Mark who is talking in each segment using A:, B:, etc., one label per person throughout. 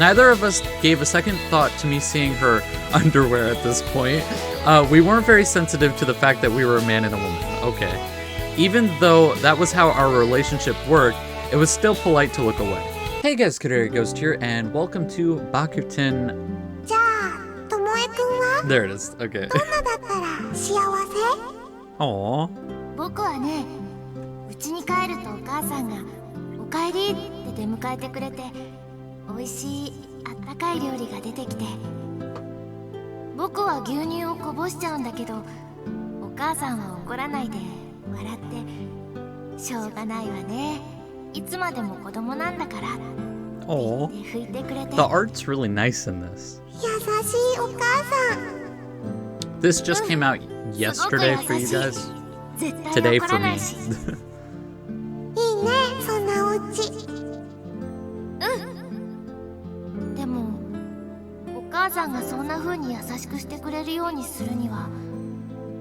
A: Neither of us gave a second thought to me seeing her underwear at this point. We weren't very sensitive to the fact that we were a man and a woman. Okay. Even though that was how our relationship worked, it was still polite to look away. Hey guys, Kareri Ghost here, and welcome to Bokuten... There it is, okay. Aww.
B: 僕はね、家に帰るとお母さんがおかえりって出迎えてくれて、美味しいあったかい料理が出てきて、僕は牛乳をこぼしちゃうんだけど、お母さんは怒らないで笑ってしょうがないわね。いつまでも子供なんだから。
A: Oh, the art's really nice in this. This just came out yesterday for you guys. Today for me.
B: いいね、そんなお家。でも、お母さんがそんな風に優しくしてくれるようにするには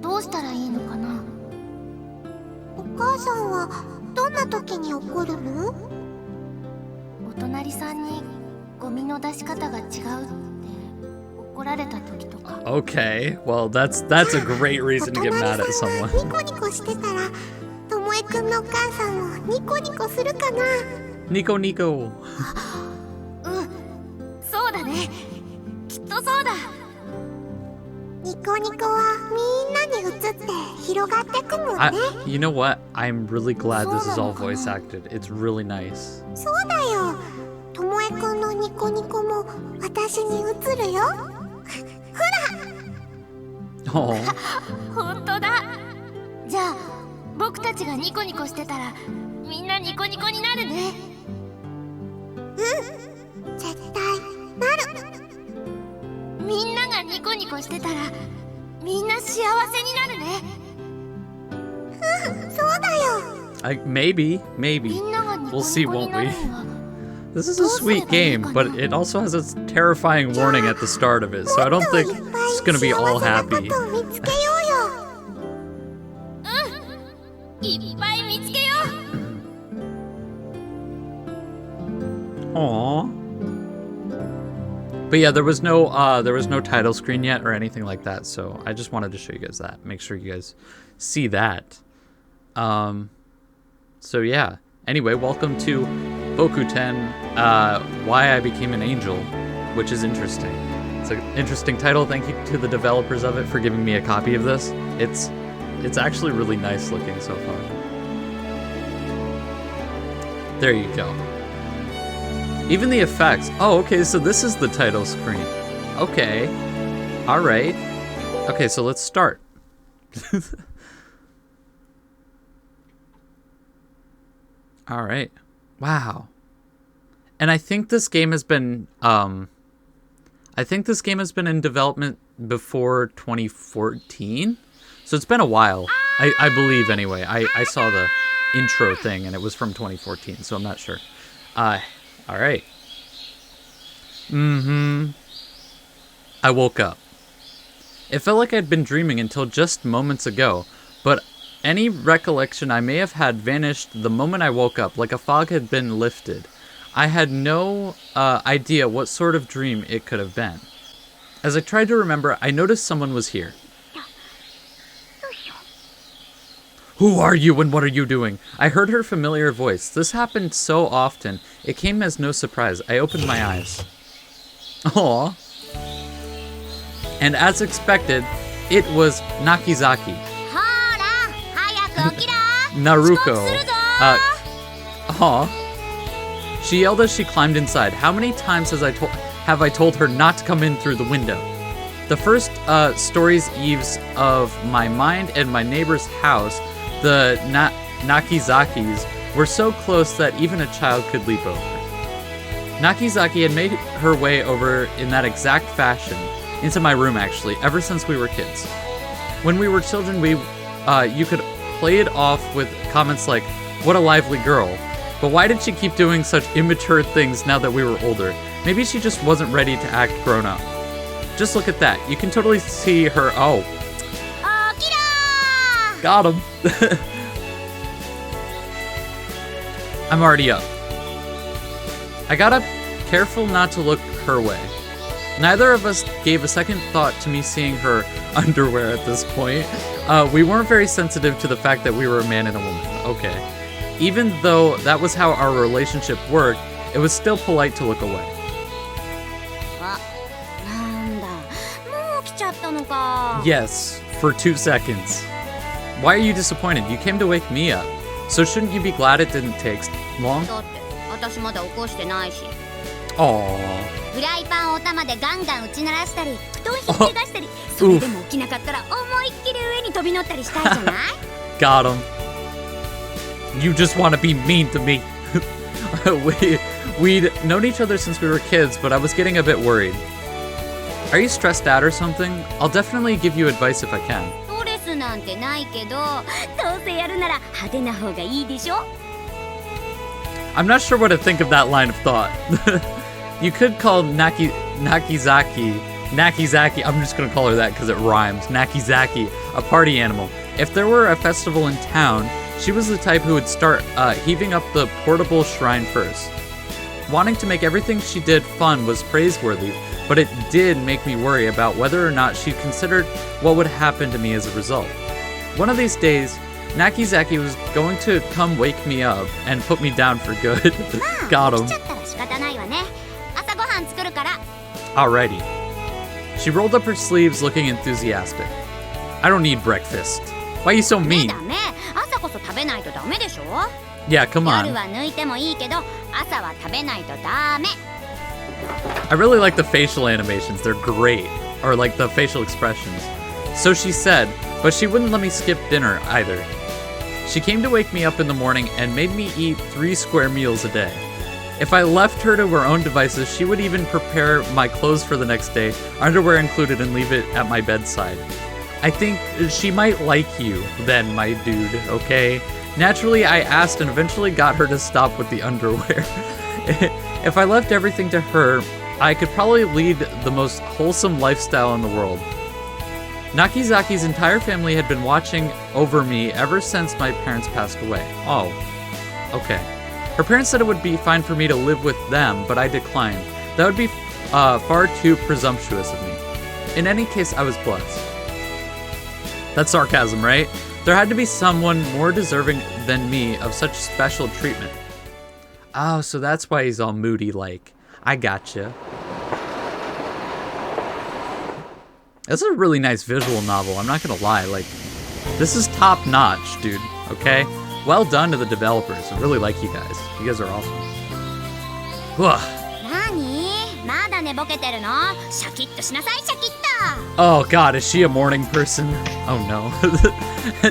B: どうしたらいいのかな。お母さんはどんな時に怒るの？お隣さんにゴミの出し方が違うって怒られた時とか。
A: Okay, well that's a great reason to get mad at someone.
B: ニコニコしてたら、ともえくんのお母さんもニコニコするかな。
A: ニコニコ。
B: そうだね。きっとそうだ。ニコニコはみんなに移って広がってくもんね。
A: You know what? I'm really glad this is all voice acted. It's really nice.
B: そうだよ。ともえくんのニコニコも私に移るよ。ほら。本当だ。じゃあ僕たちがニコニコしてたらみんなニコニコになるね。絶対なる。みんながニコニコしてたらみんな幸せになるね。そうだよ。
A: Maybe. We'll see, won't we? This is a sweet game, but it also has a terrifying warning at the start of it, so I don't think it's gonna be all happy. Aww. But yeah, there was no title screen yet or anything like that, so I just wanted to show you guys that. Make sure you guys see that. So yeah. Anyway, welcome to Bokuten, Why I Became an Angel, which is interesting. It's an interesting title. Thank you to the developers of it for giving me a copy of this. It's actually really nice looking so far. There you go. Even the effects. Oh, okay, so this is the title screen. Okay. Alright. Okay, so let's start. Alright. Wow. And I think this game has been in development before 2014. So it's been a while. I believe anyway. I saw the intro thing and it was from 2014, so I'm not sure. Alright. I woke up. It felt like I'd been dreaming until just moments ago, but any recollection I may have had vanished the moment I woke up, like a fog had been lifted. I had no idea what sort of dream it could have been. As I tried to remember, I noticed someone was here. Who are you and what are you doing? I heard her familiar voice. This happened so often, it came as no surprise. I opened my eyes. Aww. And as expected, it was Nakizaki. Naruko. She yelled as she climbed inside. How many times have I told her not to come in through the window? The first stories eaves of my mind and my neighbor's house, the Nakizakis, were so close that even a child could leap over. Nakizaki had made her way over in that exact fashion, into my room actually, ever since we were kids. When we were children, you could play it off with comments like, "What a lively girl." But why did she keep doing such immature things now that we were older? Maybe she just wasn't ready to act grown up. Just look at that. You can totally see her. Oh. Got him. I'm already up. I got up careful not to look her way. Neither of us gave a second thought to me seeing her underwear at this point. We weren't very sensitive to the fact that we were a man and a woman. Okay. Even though that was how our relationship worked, it was still polite to look away.
B: なんだ、もう来ちゃったのか。
A: Yes, for 2 seconds. Why are you disappointed? You came to wake me up. So shouldn't you be glad it didn't take long?
B: だって私まだ起こしてないし。
A: Aww.
B: フライパンをお玉でガンガン打ち鳴らしたり、布団引っけ出したり、それでも起きなかったら思いっきり上に飛び乗ったりしたいじゃない？
A: Got him. You just want to be mean to me. We'd known each other since we were kids, but I was getting a bit worried. Are you stressed out or something? I'll definitely give you advice if I can.
B: ストレスなんてないけど、どうせやるなら派手な方がいいでしょ？
A: I'm not sure what to think of that line of thought. You could call Nakizaki, I'm just gonna call her that because it rhymes, Nakizaki, a party animal. If there were a festival in town, she was the type who would start heaving up the portable shrine first. Wanting to make everything she did fun was praiseworthy, but it did make me worry about whether or not she considered what would happen to me as a result. One of these days, Nakizaki was going to come wake me up and put me down for good. Got him.
B: 来ちゃったら仕方ないわね。朝ごはん作るから。
A: Alrighty. She rolled up her sleeves looking enthusiastic. I don't need breakfast. Why are you so
B: ダ
A: mean?
B: メダメ。朝こそ食べないとダメでしょ？
A: Yeah, come
B: 夜
A: on.
B: は抜いてもいいけど、朝は食べないとダメ。
A: I really like the facial animations. They're great. Or like the facial expressions. So she said, but she wouldn't let me skip dinner either. She came to wake me up in the morning and made me eat 3 square meals a day. If I left her to her own devices, she would even prepare my clothes for the next day, underwear included, and leave it at my bedside. I think she might like you then, my dude, okay? Naturally, I asked and eventually got her to stop with the underwear. If I left everything to her, I could probably lead the most wholesome lifestyle in the world. Nakizaki's entire family had been watching over me ever since my parents passed away. Oh, okay. Her parents said it would be fine for me to live with them, but I declined. That would be far too presumptuous of me. In any case, I was blessed. That's sarcasm, right? There had to be someone more deserving than me of such special treatment. Oh, so that's why he's all moody like. I gotcha. This is a really nice visual novel, I'm not gonna lie. Like, this is top notch, dude, okay? Well done to the developers. I really like you guys. You guys are awesome. Ugh.
B: 何？まだ寝ぼけてるの？シャキッとしなさい、シャキッと。
A: Oh god, is she a morning person? Oh no.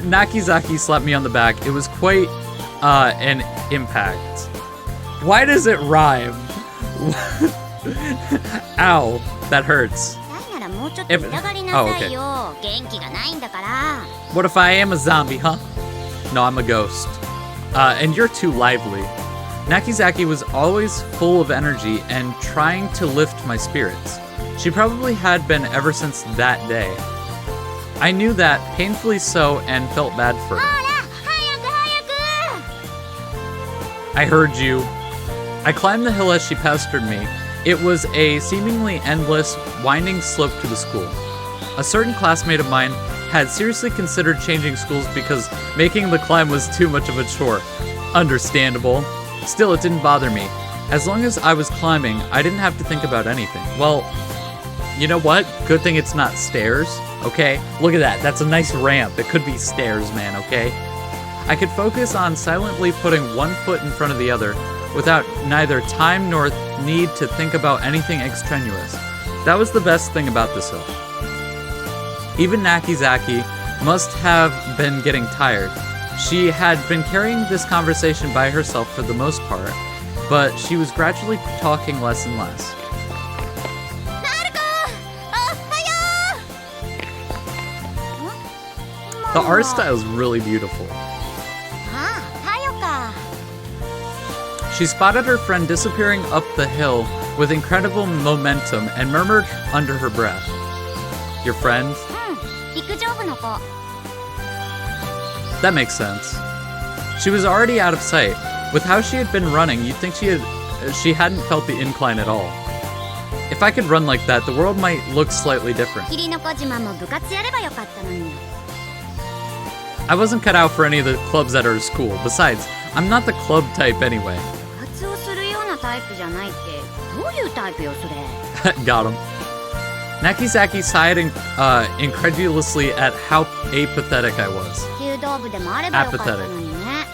A: Nakizaki slapped me on the back. It was quite an impact. Why does it rhyme? Ow, that hurts.
B: 痛いならもうちょっと痛がりなさいよ。元気がないんだから。
A: What if I am a zombie, huh? No, I'm a ghost. And you're too lively. Nakizaki was always full of energy and trying to lift my spirits. She probably had been ever since that day. I knew that, painfully so, and felt bad for her.
B: ほら、早く早く。
A: I heard you. I climbed the hill as she pestered me. It was a seemingly endless, winding slope to the school. A certain classmate of mine had seriously considered changing schools because making the climb was too much of a chore. Understandable. Still, it didn't bother me. As long as I was climbing, I didn't have to think about anything. Well, you know what? Good thing it's not stairs, okay? Look at that. That's a nice ramp. It could be stairs, man, okay? I could focus on silently putting one foot in front of the other without neither time nor need to think about anything extraneous. That was the best thing about this hill. Even Nakizaki must have been getting tired. She had been carrying this conversation by herself for the most part, but she was gradually talking less and less. The art style is really beautiful. She spotted her friend disappearing up the hill with incredible momentum and murmured under her breath, "Your friend?"
B: 陸上部の子。
A: That makes sense. She was already out of sight. With how she had been running, you'd think she had she hadn't felt the incline at all. If I could run like that, the world might look slightly different.
B: 霧の小島も部活やればよかったのに。
A: I wasn't cut out for any of the clubs at our school. Besides, I'm not the club type anyway.
B: 部活をするようなタイプじゃないってどういうタイプよそれ。
A: Got him. Nakizaki sighed incredulously at how apathetic I was.
B: 弓道部でもあればよかったのにね。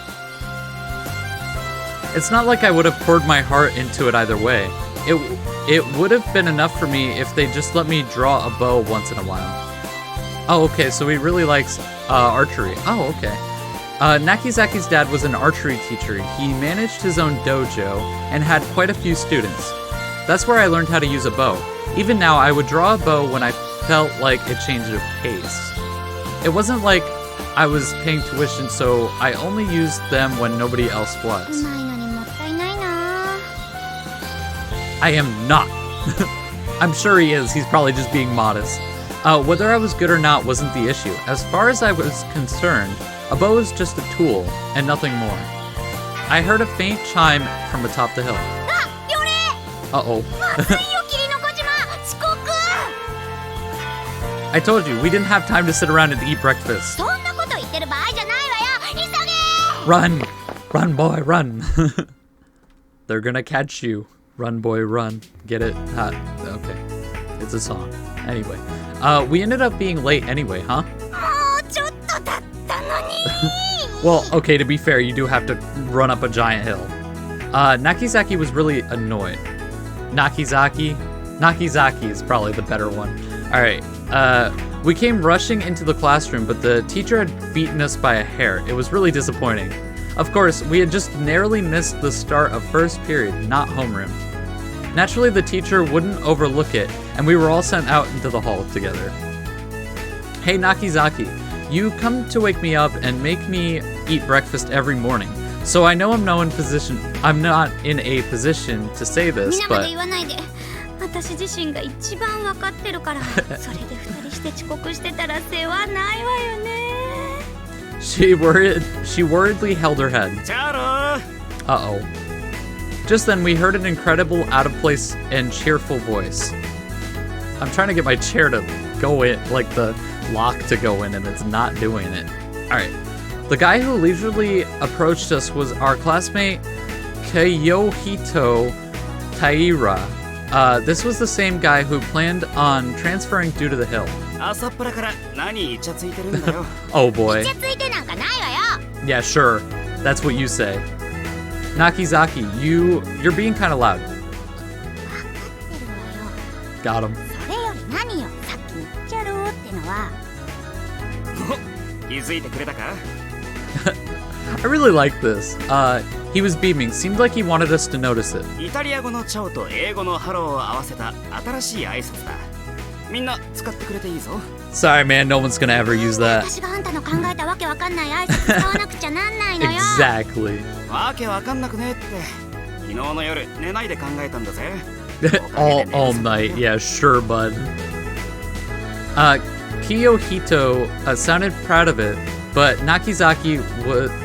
A: It's not like I would have poured my heart into it either way. It would have been enough for me if they just let me draw a bow once in a while. Oh, okay, so he really likes archery. Oh, okay. Nakizaki's dad was an archery teacher. He managed his own dojo and had quite a few students. That's where I learned how to use a bow. Even now, I would draw a bow when I felt like a change of pace. It wasn't like I was paying tuition, so I only used them when nobody else was.
B: うまいのにもったいないな。
A: I am not. I'm sure he is. He's probably just being modest. Whether I was good or not wasn't the issue. As far as I was concerned, a bow was just a tool and nothing more. I heard a faint chime from atop the hill.
B: あ、よれ。
A: Uh-oh.
B: まずいよ霧の小島。遅刻。
A: I told you, we didn't have time to sit around and eat breakfast.
B: そんなこと言ってる場合じゃないわよ。急げ。
A: Run! Run, boy, run! They're gonna catch you. Run, boy, run. Get it? Okay. It's a song. Anyway. We ended up being late anyway, huh?
B: もうちょっとだったのに。
A: Well, okay, to be fair, you do have to run up a giant hill. Nakizaki was really annoyed. Nakizaki is probably the better one. Alright, we came rushing into the classroom, but the teacher had beaten us by a hair. It was really disappointing. Of course, we had just narrowly missed the start of first period, not homeroom. Naturally, the teacher wouldn't overlook it, and we were all sent out into the hall together. Hey, Nakizaki, you come to wake me up and make me eat breakfast every morning. So I know I'm not in a position to say this,
B: 皆まで
A: but
B: 言わないで。私自身が一番わかってるから。それで二人して遅刻してたら世話ないわよね。
A: she worriedly held her head. Uh-oh. Just then, we heard an incredible, out-of-place and cheerful voice. I'm trying to get my chair to go in, like the lock to go in, and it's not doing it. Alright. The guy who leisurely approached us was our classmate, Kyohito Taira. This was the same guy who planned on transferring due to the hill. Oh boy.
B: イチャついてなんかないわよ。
A: Yeah, sure. That's what you say. Nakizaki, you're being kind of loud.
B: わかってるわよ。
A: Got him.
B: それより何よ。さっき言っちゃろうってのは。
C: 気づいてくれたか？
A: I really like this. He was beaming. Seemed like he wanted us to notice it.
C: イタリア語のチャオと英語のハローを合わせた新しい挨拶だ。みんな使ってくれていいぞ。
A: Sorry, man. No one's gonna ever use that.
B: 私があんたの考えたわけわかんない挨拶使わなくちゃなんないのよ。
A: Exactly.
C: わけわかんなくねえって。昨日の夜寝ないで考えたんだぜ。
A: all night. Yeah, sure, bud. Kiyohito sounded proud of it, but Nakizaki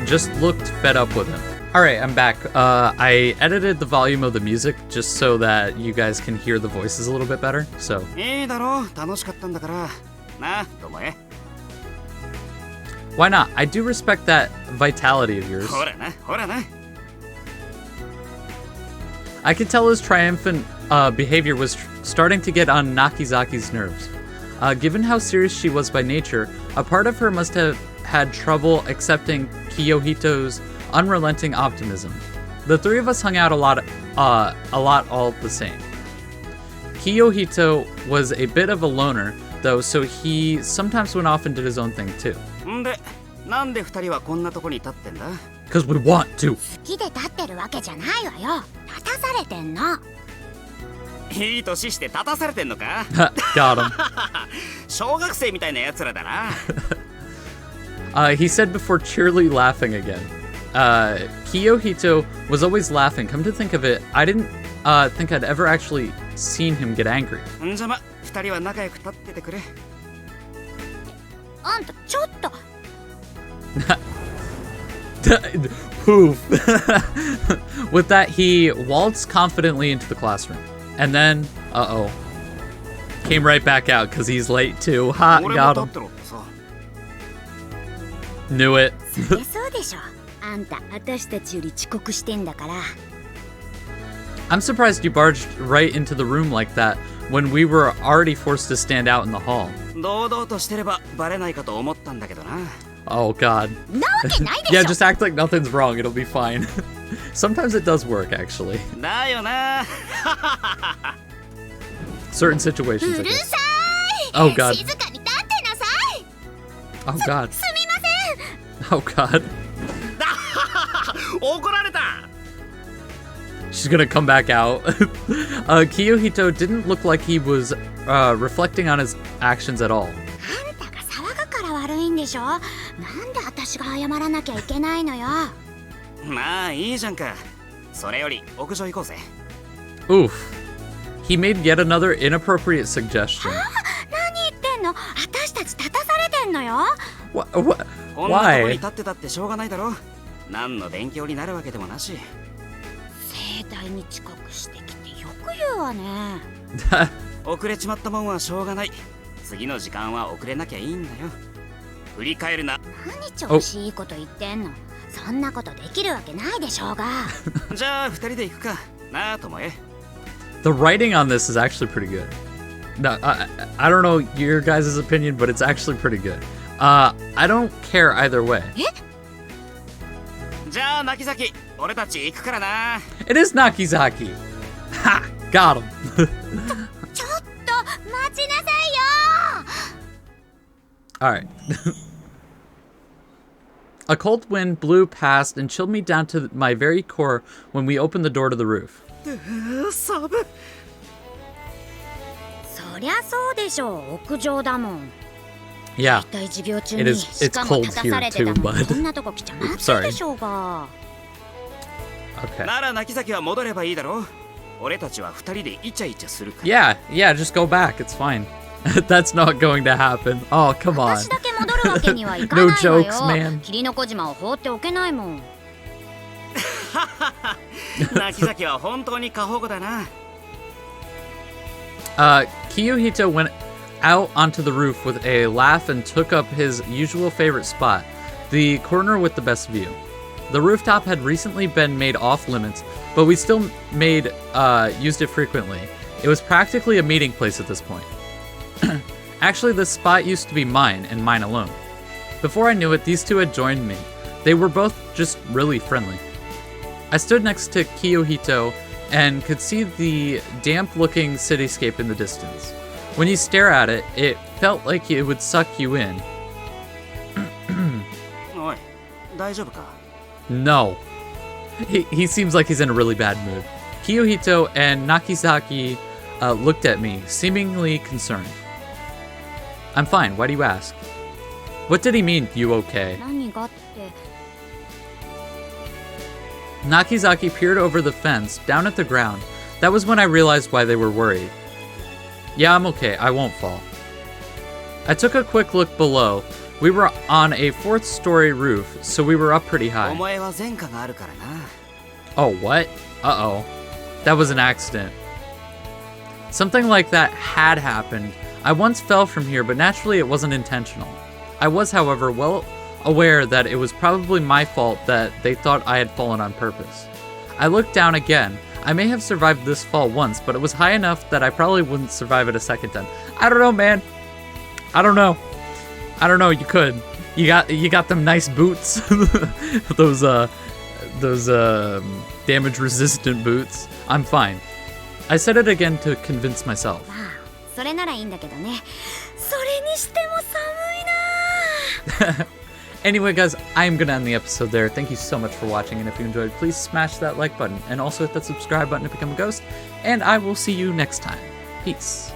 A: just looked fed up with him. Alright, I'm back. I edited the volume of the music just so that you guys can hear the voices a little bit better, so...
C: いいだろう、楽しかったんだから。なあ、ともえ。
A: Why not? I do respect that vitality of yours.
C: ほらな、ほらな。
A: I could tell his triumphant behavior was starting to get on Nakizaki's nerves. Given how serious she was by nature, a part of her must have had trouble accepting Kiyohito's unrelenting optimism. The three of us hung out a lot all the same. Kiyohito was a bit of a loner, though, so he sometimes went off and did his own thing too.
C: んで、なんで二人はこんなとこに立ってんだ？
A: Because we want to.
B: 好きで立ってるわけじゃないわよ。立たされてんの。
C: いい年して立たされてんのか？
A: Got him.
C: 小学生みたいな奴らだな。
A: He said before cheerily laughing again. Kiyohito was always laughing. Come to think of it, I didn't think I'd ever actually seen him get angry.
C: んじゃま、二人は仲良く立っててくれ。
B: あんたちょっと。
A: Poof. With that, he waltzed confidently into the classroom. And then, uh-oh. Came right back out because he's late too. Ha, got him. Knew it.
B: そりゃそうでしょ。あんた私たちより遅刻してんだから。
A: I'm surprised you barged right into the room like that when we were already forced to stand out in the hall.
C: 堂々としてればバレないかと思ったんだけどな。
A: Oh god.
B: なわけないでしょ。
A: Yeah, just act like nothing's wrong. It'll be fine. Sometimes it does work, actually.
C: だよな。
A: Certain situations.
B: うるさい。
A: Oh god.
B: 静かに立ってなさい。
A: Oh god.
B: すみません。
A: Oh god.
C: 怒られた。
A: She's gonna come back out. Kiyohito didn't look like he was reflecting on his actions at all.
B: あんたが騒ぐから悪いんでしょ。なんで私が謝らなきゃいけないのよ。
C: まあいいじゃんか。それより屋上行こうぜ。
A: Oof. He made yet another inappropriate suggestion.
B: 何言ってんの。私たち立たされてんのよ。
A: What?
C: こんなとこに
A: Why?
C: 立ってたってしょうがないだろ。何の勉強になるわけでもなし。
B: 盛大に遅刻してきてよく言うわね。
C: 遅れちまったもんはしょうがない。次の時間は遅れなきゃいいんだよ。振り返るな。
B: 何調子いいこと言ってんの。そんなことできるわけないでしょうが。
C: じゃあ二人で行くかなあ、ともえ。
A: The writing on this is actually pretty good. No, I don't know your guys' opinion, but it's actually pretty good. I don't care either way.
C: じゃあ泣き崎、俺たち行くからな。
A: It is Nakizaki. Ha! Got him.
B: ちょっと待ちなさいよ。
A: Alright. A cold wind blew past and chilled me down to my very core when we opened the door to the roof.
C: 寒。
B: そりゃそうでしょう。屋上だもん。
A: Yeah.
B: 大体授業中
A: It
B: に
A: is-
B: しかも
A: it's
B: 立たされてた
A: cold here
B: の
A: too,
B: に
A: bud.
B: こんなとこ来ちゃまずいでしょうが。
A: Okay.
C: なら泣き崎は戻ればいいだろう。俺たちは二人でイチャイチャするから。
A: Yeah, just go back. It's fine. That's not going to happen. Oh, come on.
B: 私だけ戻るわけにはいかない
A: No
B: わ
A: jokes,
B: よ。
A: man.
B: 霧の小島を放っておけないもん。
C: 泣き崎は本当に過保護だな。
A: Kiyohito went out onto the roof with a laugh and took up his usual favorite spot, the corner with the best view. The rooftop had recently been made off limits, but we still used it frequently. It was practically a meeting place at this point. Actually, this spot used to be mine and mine alone. Before I knew it, these two had joined me. They were both just really friendly. I stood next to Kiyohito and could see the damp-looking cityscape in the distance. When you stare at it, it felt like it would suck you in.
C: おい、大丈夫か？
A: No. He seems like he's in a really bad mood. Kiyohito and Nakizaki looked at me, seemingly concerned. I'm fine, why do you ask? What did he mean, you okay?
B: 何がって。
A: Nakizaki peered over the fence, down at the ground. That was when I realized why they were worried. Yeah, I'm okay, I won't fall. I took a quick look below. We were on a 4th-story roof, so we were up pretty
C: お
A: high.
C: 前は前科があるからな。
A: Oh, what? Uh-oh. That was an accident. Something like that had happened. I once fell from here, but naturally it wasn't intentional. I was, however, well aware that it was probably my fault that they thought I had fallen on purpose. I looked down again. I may have survived this fall once, but it was high enough that I probably wouldn't survive it a second time. I don't know, man. I don't know. You could. You got them nice boots. those damage resistant boots. I'm fine. I said it again to convince myself.
B: まあ、それならいいんだけどね。それにしても寒いな。
A: Anyway, guys, I'm gonna end the episode there. Thank you so much for watching, and if you enjoyed, please smash that like button and also hit that subscribe button to become a ghost. And I will see you next time. Peace.